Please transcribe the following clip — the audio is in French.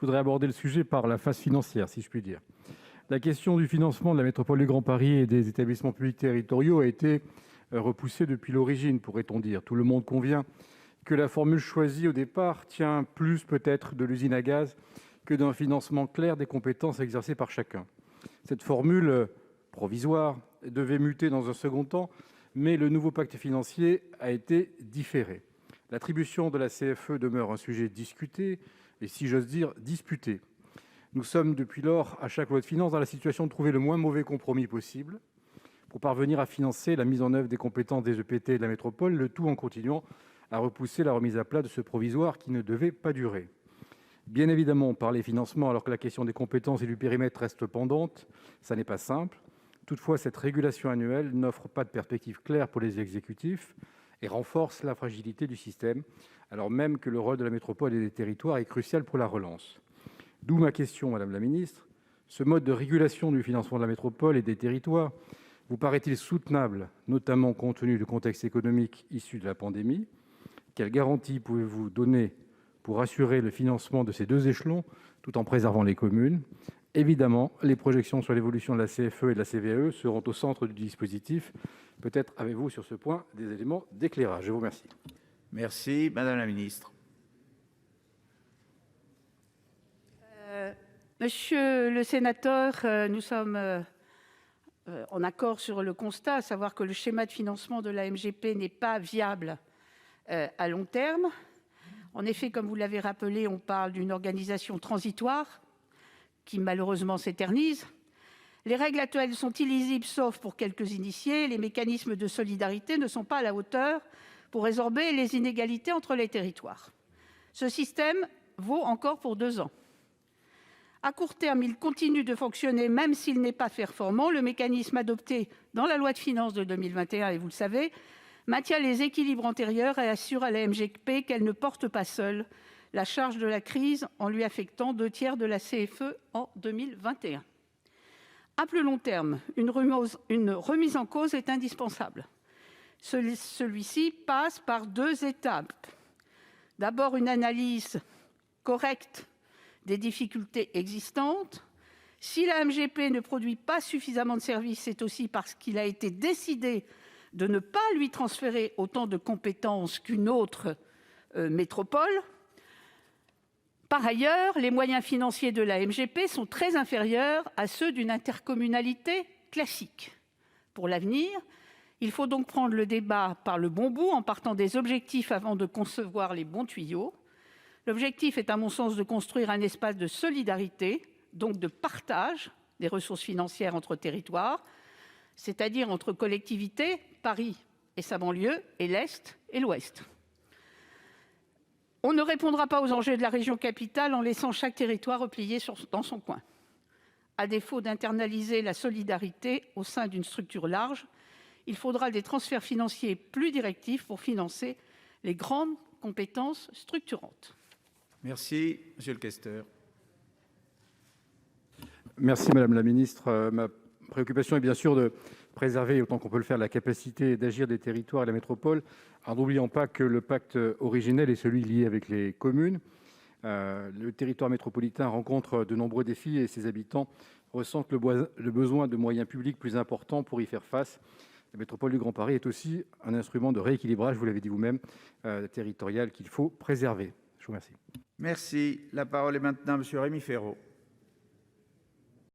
voudrais aborder le sujet par la face financière, si je puis dire. La question du financement de la métropole du Grand Paris et des établissements publics territoriaux a été repoussée depuis l'origine, pourrait-on dire. Tout le monde convient que la formule choisie au départ tient plus peut-être de l'usine à gaz que d'un financement clair des compétences exercées par chacun. Cette formule provisoire devait muter dans un second temps, mais le nouveau pacte financier a été différé. L'attribution de la CFE demeure un sujet discuté et, si j'ose dire, disputé. Nous sommes depuis lors, à chaque loi de finances, dans la situation de trouver le moins mauvais compromis possible pour parvenir à financer la mise en œuvre des compétences des EPT de la métropole, le tout en continuant à repousser la remise à plat de ce provisoire qui ne devait pas durer. Bien évidemment, parler financement alors que la question des compétences et du périmètre reste pendante, ça n'est pas simple. Toutefois, cette régulation annuelle n'offre pas de perspective claire pour les exécutifs et renforce la fragilité du système, alors même que le rôle de la métropole et des territoires est crucial pour la relance. D'où ma question, Madame la Ministre. Ce mode de régulation du financement de la métropole et des territoires vous paraît-il soutenable, notamment compte tenu du contexte économique issu de la pandémie? Quelles garanties pouvez-vous donner pour assurer le financement de ces deux échelons, tout en préservant les communes? Évidemment, les projections sur l'évolution de la CFE et de la CVAE seront au centre du dispositif. Peut-être avez-vous sur ce point des éléments d'éclairage. Je vous remercie. Merci, Madame la Ministre. Monsieur le sénateur, nous sommes en accord sur le constat, à savoir que le schéma de financement de la MGP n'est pas viable à long terme. En effet, comme vous l'avez rappelé, on parle d'une organisation transitoire qui malheureusement s'éternise. Les règles actuelles sont illisibles sauf pour quelques initiés. Les mécanismes de solidarité ne sont pas à la hauteur pour résorber les inégalités entre les territoires. Ce système vaut encore pour 2 ans. À court terme, il continue de fonctionner même s'il n'est pas performant. Le mécanisme adopté dans la loi de finances de 2021, et vous le savez, maintient les équilibres antérieurs et assure à la MGP qu'elle ne porte pas seule la charge de la crise en lui affectant 2/3 de la CFE en 2021. À plus long terme, une remise en cause est indispensable. Celui-ci passe par 2 étapes. D'abord, une analyse correcte des difficultés existantes. Si la MGP ne produit pas suffisamment de services, c'est aussi parce qu'il a été décidé de ne pas lui transférer autant de compétences qu'une autre métropole. Par ailleurs, les moyens financiers de la MGP sont très inférieurs à ceux d'une intercommunalité classique. Pour l'avenir, il faut donc prendre le débat par le bon bout, en partant des objectifs avant de concevoir les bons tuyaux. L'objectif est, à mon sens, de construire un espace de solidarité, donc de partage des ressources financières entre territoires, c'est-à-dire entre collectivités, Paris et sa banlieue, et l'Est et l'Ouest. On ne répondra pas aux enjeux de la région capitale en laissant chaque territoire replié dans son coin. À défaut d'internaliser la solidarité au sein d'une structure large, il faudra des transferts financiers plus directifs pour financer les grandes compétences structurantes. Merci, Monsieur le questeur. Merci, Madame la Ministre. Ma préoccupation est bien sûr de préserver, autant qu'on peut le faire, la capacité d'agir des territoires et la métropole, en n'oubliant pas que le pacte originel est celui lié avec les communes. Le territoire métropolitain rencontre de nombreux défis et ses habitants ressentent le besoin de moyens publics plus importants pour y faire face. La métropole du Grand Paris est aussi un instrument de rééquilibrage, vous l'avez dit vous-même, territorial qu'il faut préserver. Je vous remercie. Merci. La parole est maintenant à Monsieur Rémi Féraud.